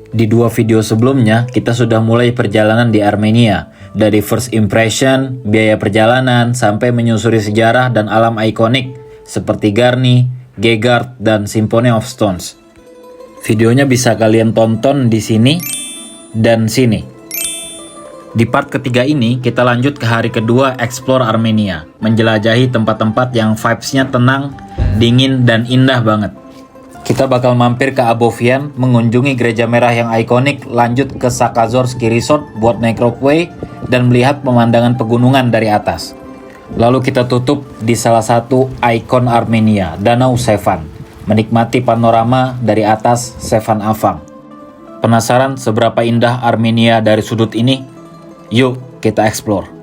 Di 2 video sebelumnya, kita sudah mulai perjalanan di Armenia. Dari first impression, biaya perjalanan, sampai menyusuri sejarah dan alam ikonik seperti Garni, Gegard, dan Symphony of Stones. Videonya bisa kalian tonton di sini dan sini. Di part ketiga ini, kita lanjut ke hari kedua explore Armenia, menjelajahi tempat-tempat yang vibes-nya tenang, dingin, dan indah banget. Kita bakal mampir ke Abovian, mengunjungi gereja merah yang ikonik, lanjut ke Sakazor Ski Resort buat naik ropeway, dan melihat pemandangan pegunungan dari atas. Lalu kita tutup di salah satu ikon Armenia, Danau Sevan, menikmati panorama dari atas Sevan Afang. Penasaran seberapa indah Armenia dari sudut ini? Yuk kita explore.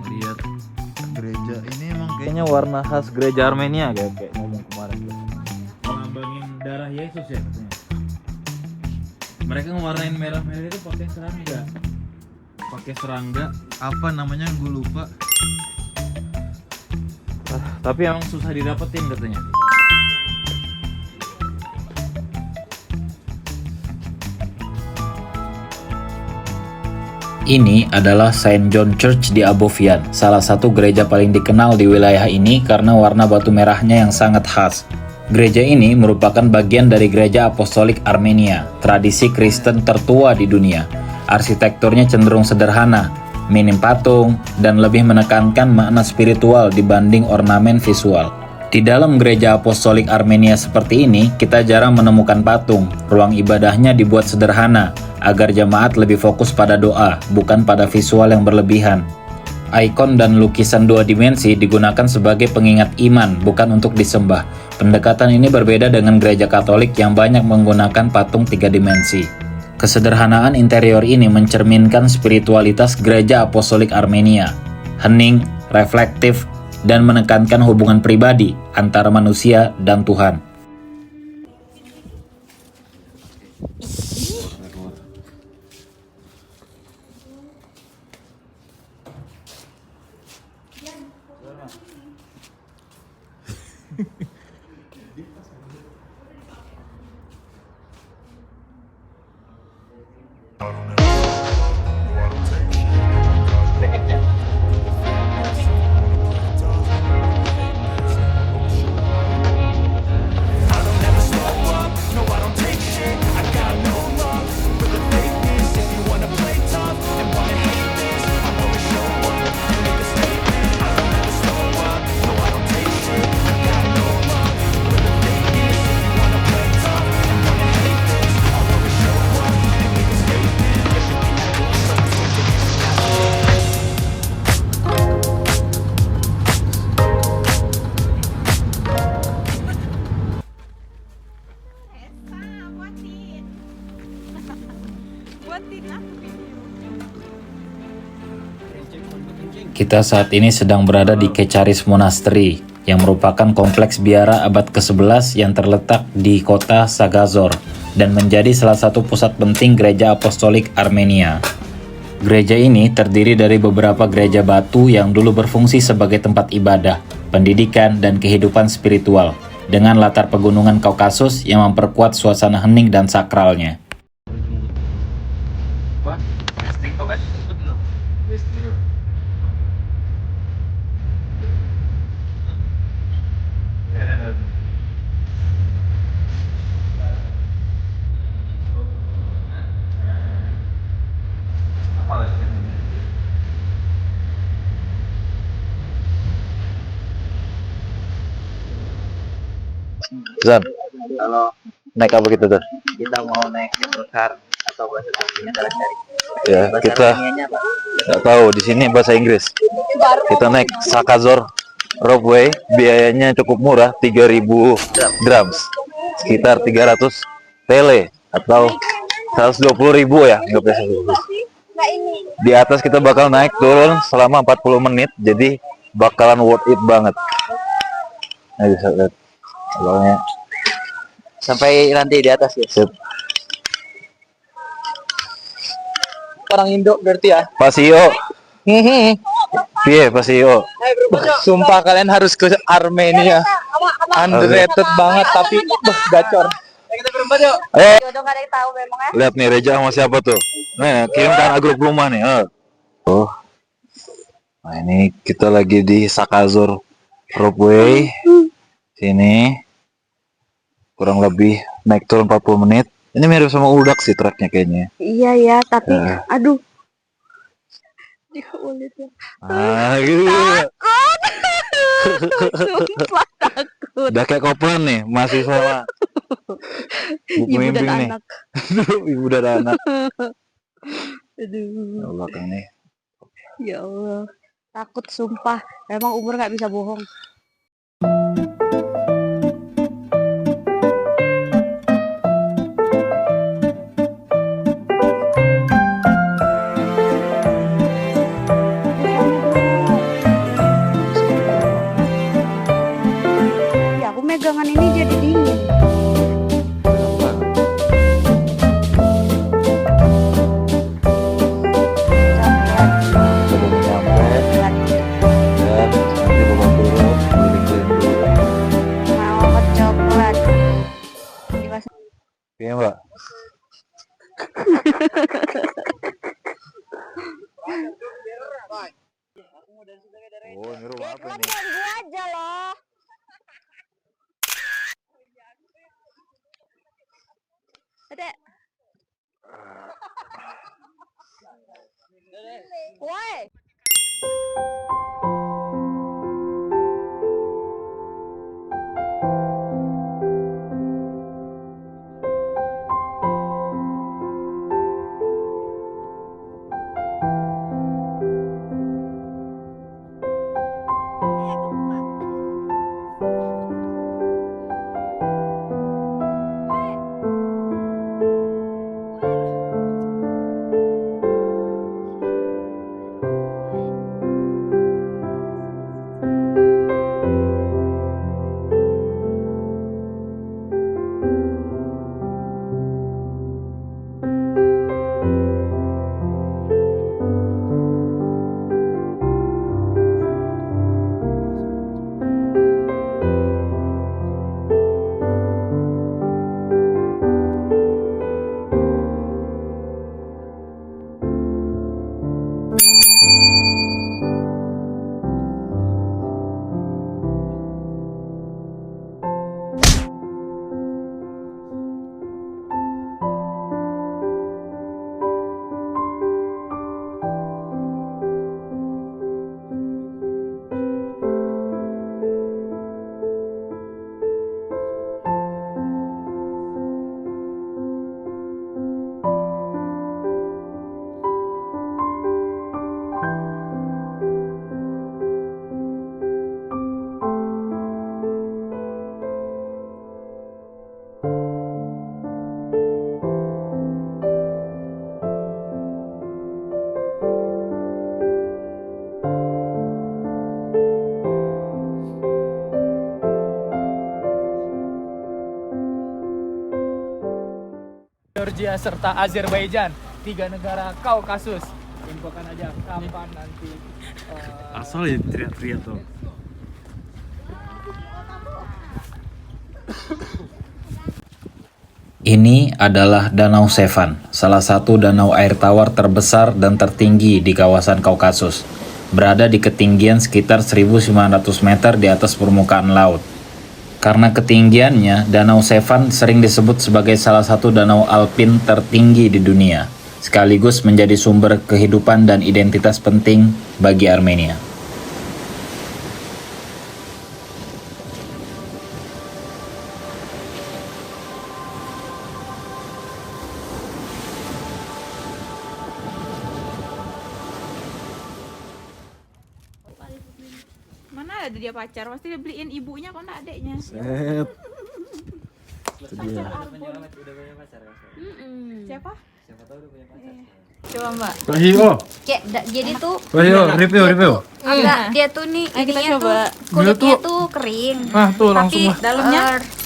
Lihat gereja ini emang kayaknya warna khas gereja Armenia kayak ngomong kemarin tuh. Melambangin darah Yesus ya katanya. Mereka ngewarnain merah-merah itu pakai serangga. Apa namanya gue lupa. Tapi emang susah didapetin katanya. Ini adalah Saint John Church di Abovian, salah satu gereja paling dikenal di wilayah ini karena warna batu merahnya yang sangat khas. Gereja ini merupakan bagian dari Gereja Apostolik Armenia, tradisi Kristen tertua di dunia. Arsitekturnya cenderung sederhana, minim patung, dan lebih menekankan makna spiritual dibanding ornamen visual. Di dalam Gereja Apostolik Armenia seperti ini, kita jarang menemukan patung. Ruang ibadahnya dibuat sederhana, agar jemaat lebih fokus pada doa, bukan pada visual yang berlebihan. Ikon dan lukisan 2 dimensi digunakan sebagai pengingat iman, bukan untuk disembah. Pendekatan ini berbeda dengan gereja Katolik yang banyak menggunakan patung 3 dimensi. Kesederhanaan interior ini mencerminkan spiritualitas Gereja Apostolik Armenia. Hening, reflektif, dan menekankan hubungan pribadi antara manusia dan Tuhan. Kita saat ini sedang berada di Kecharis Monastery, yang merupakan kompleks biara abad ke-11 yang terletak di kota Sagazor dan menjadi salah satu pusat penting Gereja Apostolik Armenia. Gereja ini terdiri dari beberapa gereja batu yang dulu berfungsi sebagai tempat ibadah, pendidikan, dan kehidupan spiritual, dengan latar pegunungan Kaukasus yang memperkuat suasana hening dan sakralnya. Zan, Kalau naik apa kita tuh? kita mau naik besar atau bahasa Turkinya cari. Ya, Bahasa kita Armenianya apa? nggak tahu di sini bahasa Inggris. Kita naik Sakazor Ropeway, biayanya cukup murah, 3.000 drams, sekitar 300 tele atau 120.000 ya, nggak bisa. Di atas kita bakal naik turun selama 40 menit, jadi bakalan worth it banget. Nah, bisa lihat abangnya. Sampai nanti di atas ya. Sip. Orang Indo berarti ya. Pasio, piye Pasio. Sumpah kalian harus ke Armenia. Underrated banget tapi gacor. Kita berempat yuk. Ayo, Jodoh gak ada yang tahu memang ya. lihat nih Reja sama siapa tuh? Nah, kirimkan grup rumah nih. Oh, nah ini kita lagi di Sakazor Ropeway. Sini kurang lebih naik turun 40 menit. Ini mirip sama Udak sih treknya kayaknya. Iya ya, tapi Ya. aduh. Dia ulit ya. Gitu. Sumpah takut. Udah kayak Koplan nih, masih sama Bu Ibu dan pembimbing nih. anak. Ibu dan anak. Aduh, Nah, belakang nih. ya Allah. Takut sumpah. Emang umur nggak bisa bohong. Ya, aku megangan ini jadi dingin. Sebelum nyampe dan nanti bapak turun keliling-keliling dulu. Mau ke coklat. Gimana? Iya mbak. Oh, ini rumah apa nih? Gua aja loh. Adek. Woi. Georgia serta Azerbaijan, 3 negara Kaukasus. Infokan aja kapan nanti. Asal ya teriak-teriak tuh. Ini adalah Danau Sevan, salah satu danau air tawar terbesar dan tertinggi di kawasan Kaukasus. Berada di ketinggian sekitar 1.900 meter di atas permukaan laut. Karena ketinggiannya, Danau Sevan sering disebut sebagai salah satu danau alpin tertinggi di dunia, sekaligus menjadi sumber kehidupan dan identitas penting bagi Armenia. ada dia pacar, pasti dia beliin ibunya kok enggak adeknya. Set. Itu dia. Siapa? Coba Mbak. Wahyu, Jadi tuh review. enggak, dia tuh nih Ayo kita ininya tuh coba. kulitnya tuh kering. Ah, tuh langsung Tapi lah. Dalamnya?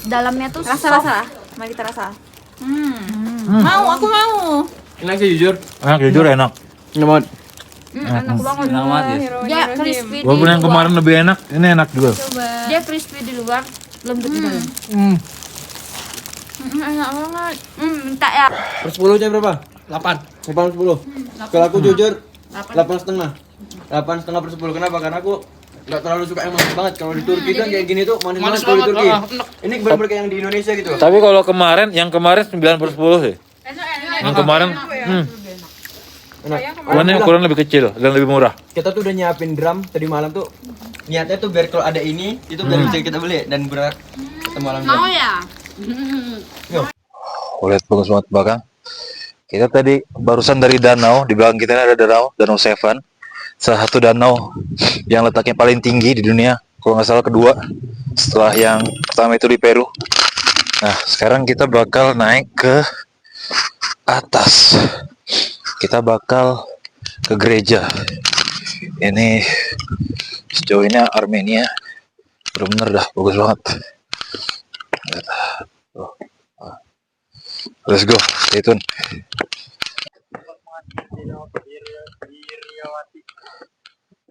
dalamnya tuh soft. Rasa. Mari kita rasa. Mau, aku mau. Enak sih jujur. Enak, jujur enak. Enak banget. Enak banget. Enak banget, ya. Dia crispy di Walaupun yang luar. kemarin lebih enak, ini enak juga. Coba. Dia crispy di luar, lembut di dalam. Enak banget. Minta ya. Per 10 aja berapa? 8. 10. Kalau aku jujur 8,5. 8,5 per 10. Kenapa? Karena aku nggak terlalu suka yang manis banget. Kalau di Turki kan kayak gini tuh manis banget kalau di Turki. Ini benar-benar kayak yang di Indonesia gitu. Tapi kalau yang kemarin 9 per 10 sih. Yang kemarin, ukuran lebih kecil dan lebih murah. Kita tuh udah nyiapin drum tadi malam tuh. Niatnya tuh biar kalau ada ini, itu biar bisa kita beli dan berat ketemu malam. Mau ya? Lihat bagus banget belakang. Kita tadi barusan dari danau, di belakang kita ada danau Sevan. Salah satu danau yang letaknya paling tinggi di dunia, kalau nggak salah kedua, setelah yang pertama itu di Peru. Nah, sekarang kita bakal naik ke atas. Kita bakal ke gereja. Ini sejauh ini Armenia benar-benar dah bagus banget. Let's go, stay tune.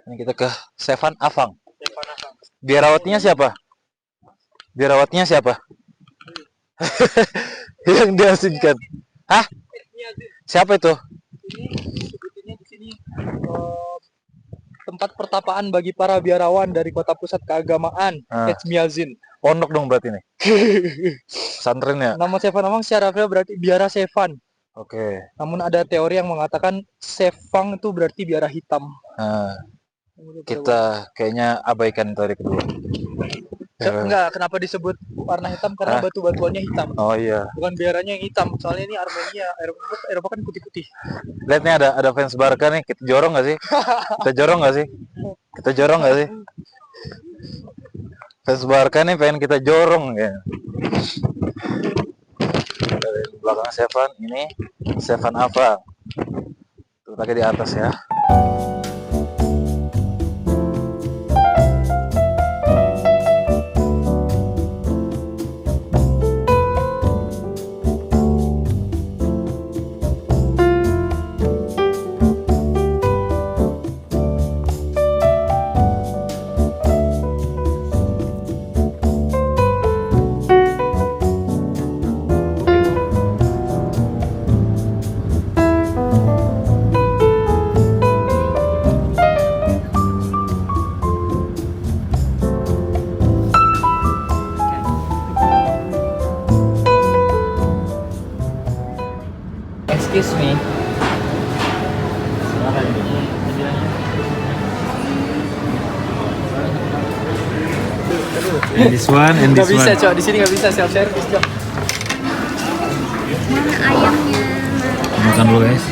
Ini kita ke Sevan Afang. Biarawatinya siapa? Yang diasingkan. Hah? Siapa itu? Tempat pertapaan bagi para biarawan dari kota pusat keagamaan, Etchmiadzin. Pondok dong berarti nih. Pesantren ya? Nama Sevan Amang secara berarti biara Sevan. Oke. Namun ada teori yang mengatakan Sevang itu berarti biara hitam. Nah, kita kayaknya abaikan teori kedua. Enggak, kenapa disebut warna hitam? Karena batu-batuannya hitam. Oh iya. Bukan biaranya yang hitam. Soalnya ini Armenia, Eropa kan putih-putih. Lihat nih ada fans Barca nih. Kita jorong nggak sih? Kita jorong nggak sih? Fans Barca nih pengen kita jorong ya. Dari belakang Sevan ini Sevan Afang. Tuh lagi di atas ya. Excuse me. This one and Gak bisa, Cok. Di sini gak bisa self service, Cok. Mana ayamnya? Makan dulu guys.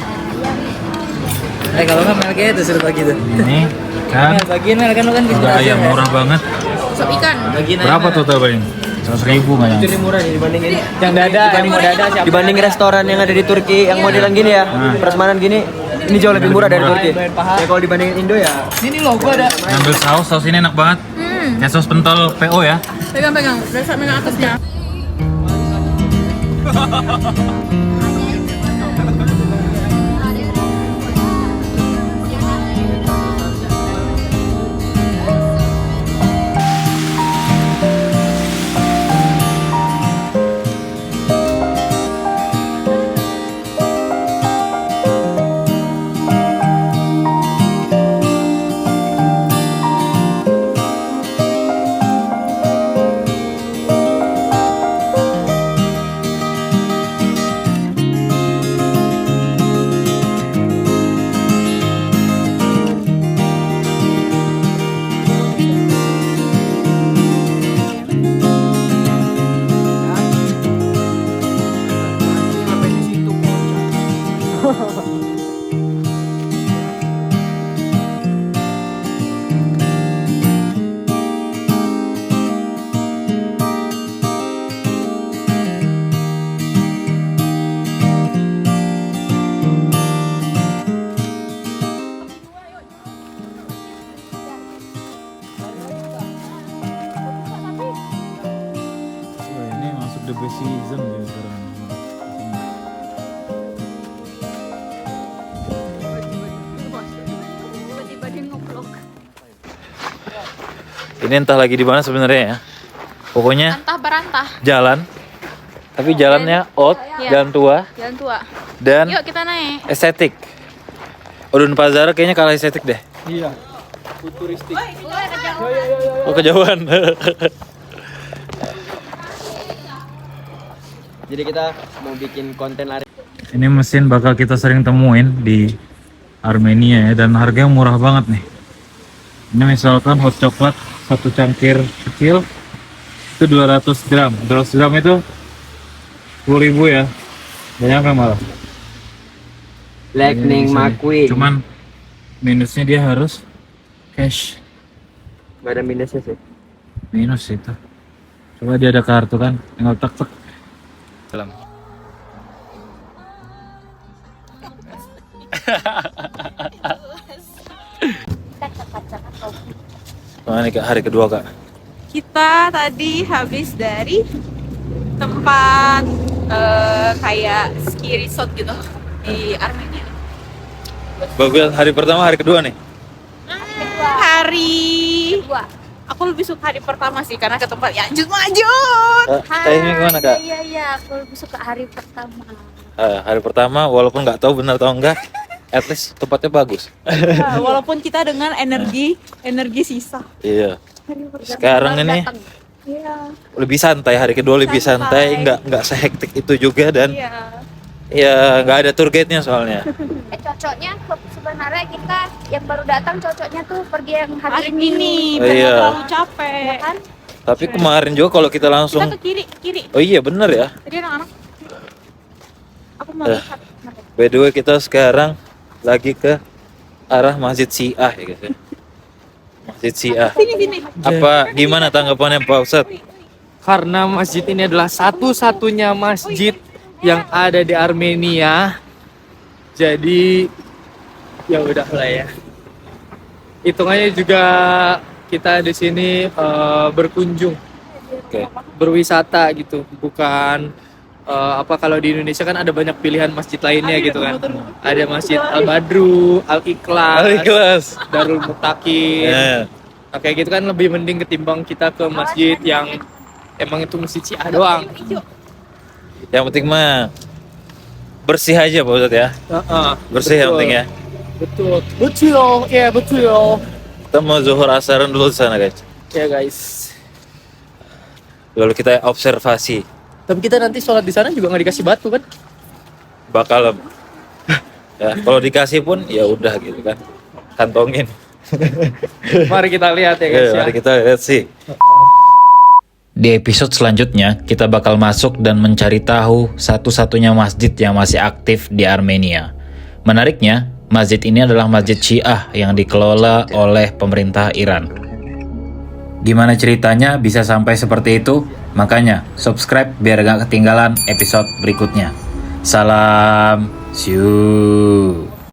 Kalau nggak Mel kayak itu suruh bagi tuh. Ini kan Bagian Mel kan lu kan ada ayam murah banget. Sop ikan. Berapa total paling? 100.000 nggak yang? Jadi murah nih dibandingin yang dada, dibanding restoran yang ada di Turki yang modelan gini ya, prasmanan gini, ini jauh lebih murah dari Turki. Ya kalau dibandingin Indo ya. Ini logo ada. Ngambil saus ini enak banget. Kayak saus pentol PO ya. Pegang. Udah megang atasnya. the best season ya sekarang. Tiba-tiba dia ngeblok. Ini entah lagi di mana sebenarnya ya. Pokoknya Antah berantah. jalan, tapi jalannya old, Iya. jalan tua, Jalan tua. dan Yuk kita naik. estetik. Udun Pazara kayaknya kalah estetik deh. Iya. Futuristik. Oh kejauhan. Jadi kita mau bikin konten lari. Ini mesin bakal kita sering temuin di Armenia ya, dan harganya murah banget nih. Ini misalkan hot coklat satu cangkir kecil itu 200 gram. 200 gram itu 10.000 ya. Gak nyampe malah. Lightning McQueen. Cuman minusnya dia harus cash. Gak ada minusnya sih. Minus itu. Coba dia ada kartu kan, tinggal tek. Dalam. Mana nih Kak, hari kedua Kak? Kita tadi habis dari tempat kayak ski resort gitu di Armenia. Bagus, hari pertama hari kedua nih. Hari Gua. aku lebih suka hari pertama sih karena ke tempat Yanjut Majut. Kayaknya gimana Kak? Iya, aku lebih suka hari pertama. Hari pertama walaupun nggak tahu benar atau enggak, at least tempatnya bagus. Nah, walaupun kita dengan energi sisa. Iya. Sekarang ini Iya. lebih santai, hari kedua lebih santai, nggak sehektik itu juga, dan Iya. ya nggak ada tour guide-nya soalnya. Cocoknya sebenarnya kita yang baru datang cocoknya tuh pergi yang hari Hari ini. ini Oh, biar iya. nggak terlalu capek. Kan? Tapi kemarin juga kalau kita Kita langsung, ke kiri. oh iya bener ya. Tadi anak-anak. Aku mau Eh. lihat. By the way, kita sekarang lagi ke arah Masjid Syiah ya guys ya. Masjid Syiah. Sini. Apa gimana tanggapannya Pak Ustadz? Karena masjid ini adalah satu-satunya masjid yang ada di Armenia. Jadi ya udah lah ya. Hitungannya juga kita di sini berkunjung, Oke. berwisata gitu, bukan apa kalau di Indonesia kan ada banyak pilihan masjid lainnya gitu kan. Ada Masjid Al Badru, Al Ikhlas, Kelas. Darul Mutakin. Ya. Nah, kayak gitu kan lebih mending ketimbang kita ke masjid yang emang itu masjid Syiah doang. Yang penting mah bersih aja Pak Ustadz ya. Bersih yang penting ya. Betul, ya betul. Kita mau zuhur asaran dulu di sana guys. Ya guys. Lalu kita observasi. Tapi kita nanti sholat di sana juga nggak dikasih batu kan? Bakal ya kalau dikasih pun ya udah gitu kan, kantongin. Mari kita lihat ya guys ya. Mari kita lihat sih. Di episode selanjutnya kita bakal masuk dan mencari tahu satu-satunya masjid yang masih aktif di Armenia. Menariknya, masjid ini adalah masjid Syiah yang dikelola oleh pemerintah Iran. Gimana ceritanya bisa sampai seperti itu? Makanya subscribe biar gak ketinggalan episode berikutnya. Salam, see you.